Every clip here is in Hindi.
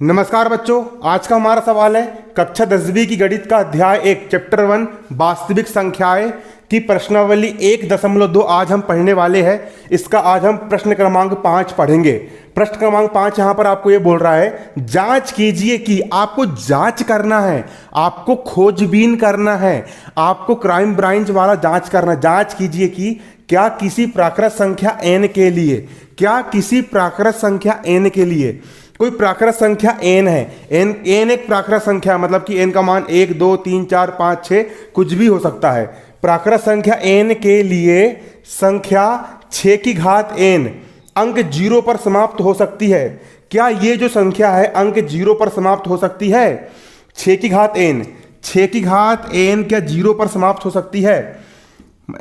नमस्कार बच्चों, आज का हमारा सवाल है कक्षा 10वीं की गणित का अध्याय 1 चैप्टर 1 वास्तविक संख्याएं की प्रश्नावली 1.2 आज हम पढ़ने वाले हैं। इसका आज हम प्रश्न क्रमांक 5 पढ़ेंगे। प्रश्न क्रमांक 5 यहाँ पर आपको ये बोल रहा है, जांच कीजिए कि आपको जांच करना है, आपको खोजबीन करना है, आपको क्राइम ब्रांच वाला जांच करना। जांच कीजिए कि क्या किसी प्राकृत संख्या n के लिए, क्या किसी प्राकृत संख्या n के लिए कोई प्राकृत संख्या n है। n एक प्राकृत संख्या, मतलब कि n का मान 1 2 3 4 5 6 कुछ भी हो सकता है। प्राकृत संख्या n के लिए संख्या 6 की घात n अंक 0 पर समाप्त हो सकती है। क्या ये जो संख्या है अंक 0 पर समाप्त हो सकती है? 6 की घात n, 6 की घात n क्या 0 पर समाप्त हो सकती है?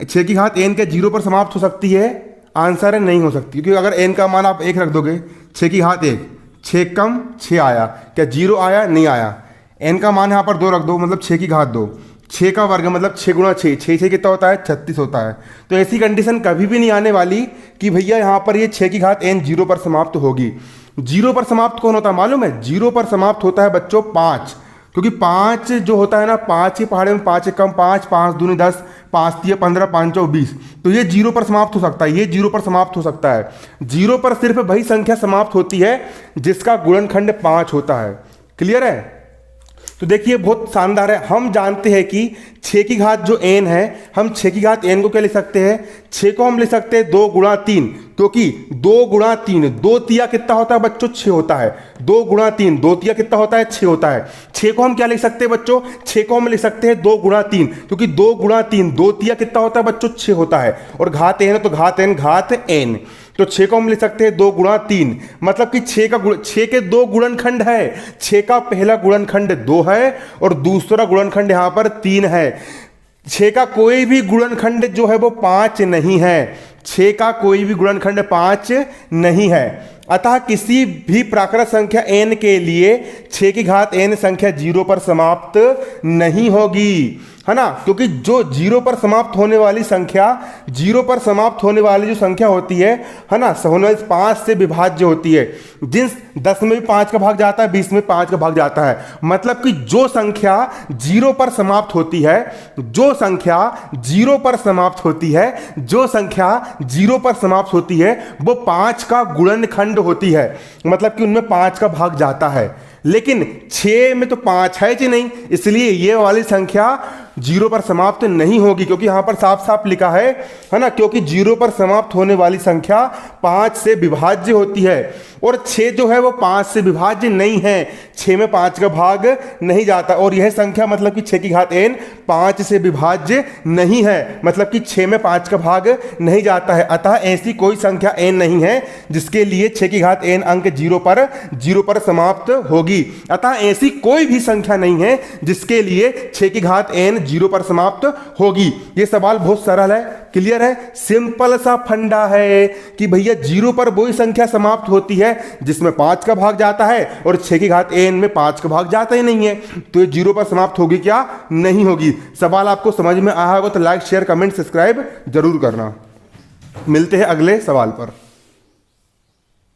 6 की घात n क्या 0 पर समाप्त हो सकती है? आंसर है नहीं हो सकती, क्योंकि अगर n का मान आप 1 रख दोगे, 6 की घात 1, 6 कम 6 आया, क्या 0 आया? नहीं आया। n का मान यहाँ पर 2 रख दो, मतलब 6 की घात 2, 6 का वर्ग मतलब 6 गुणा 6, 6 कितना होता है? 36 होता है। तो ऐसी कंडीशन कभी भी नहीं आने वाली कि भैया यहाँ पर ये 6 की घात n 0 पर समाप्त होगी। 0 पर समाप्त कौन होता है मालूम है? 0 पर समाप्त होता है बच्चों 5, क्योंकि 5 जो होता है ना, 5 की पहाड़े में 5 कम 5, 5 दूनी 10, 5 3 15, 5 4 20, तो ये 0 पर समाप्त हो सकता है, ये 0 पर समाप्त हो सकता है। 0 पर सिर्फ वही संख्या समाप्त होती है जिसका गुणनखंड 5 होता है। क्लियर है? तो देखिए बहुत शानदार है। हम जानते हैं कि 6 की घात जो n है, हम 6 की घात n को क्या लिख सकते हैं? 6 को हम लिख सकते हैं 2 गुणा 3, क्योंकि 2 गुणा 3, 2 तिया कितना होता है बच्चों? 6 होता है। 2 गुणा 3, 2 तिया कितना होता है? 6 होता है। 6 को हम क्या लिख सकते हैं बच्चों? 6 को हम लिख सकते हैं 2 गुणा 3, क्योंकि 2 गुणा 3, 2 तिया कितना होता है बच्चों? 6 होता है। और घात n है तो घात n घात n, तो 6 को हम लिख सकते हैं 2 गुणा 3, मतलब कि 6 के 2 गुणनखंड है। 6 का पहला गुणनखंड 2 है और दूसरा गुणनखंड यहाँ पर 3 है। 6 का कोई भी गुणनखंड जो है वो 5 नहीं है। 6 का कोई भी गुणनखंड 5 नहीं है। अतः किसी भी प्राकृत संख्या n के लिए 6 की घात n संख्या 0 पर समाप्त नहीं होगी, है ना? क्योंकि जो 0 पर समाप्त होने वाली संख्या, 0 पर समाप्त होने वाली जो संख्या होती है ना, 5 से विभाज्य होती है। जिस 10 में भी 5 का भाग जाता है, 20 में 5 का भाग जाता है। मतलब कि जो संख्या 0 पर समाप्त होती है, जो संख्या 0 पर समाप्त होती है, जो संख्या 0 पर समाप्त होती है, वो 5 का गुणनखंड होती है। मतलब कि उनमें 5 का भाग जाता है। लेकिन 6 में तो 5 है कि नहीं, इसलिए ये वाली संख्या 0 पर समाप्त नहीं होगी, क्योंकि यहां पर साफ साफ लिखा है ना, क्योंकि 0 पर समाप्त होने वाली संख्या 5 से विभाज्य होती है। और 6 जो है वो 5 से विभाज्य नहीं है, 6 में 5 का भाग नहीं जाता। और यह संख्या मतलब कि 6 की घात n 5 से विभाज्य नहीं है, मतलब कि 6 में 5 का भाग नहीं जाता है। अतः ऐसी कोई संख्या n नहीं है जिसके लिए 6 की घात n अंक 0 पर समाप्त होगी। अतः ऐसी कोई भी संख्या नहीं है जिसके लिए 6 की घात n 0 पर समाप्त होगी। ये सवाल बहुत सरल है, क्लियर है, सिंपल सा फंडा है कि भैया 0 पर वही संख्या समाप्त होती है जिसमें 5 का भाग जाता है, और 6 की घात n में 5 का भाग जाता ही नहीं है। तो ये 0 पर समाप्त होगी क्या? नहीं होगी। सवाल आपको समझ में आया होगा तो लाइक शेयर कमेंट सब्सक्राइब जरूर करना। मिलते हैं अगले सवाल पर।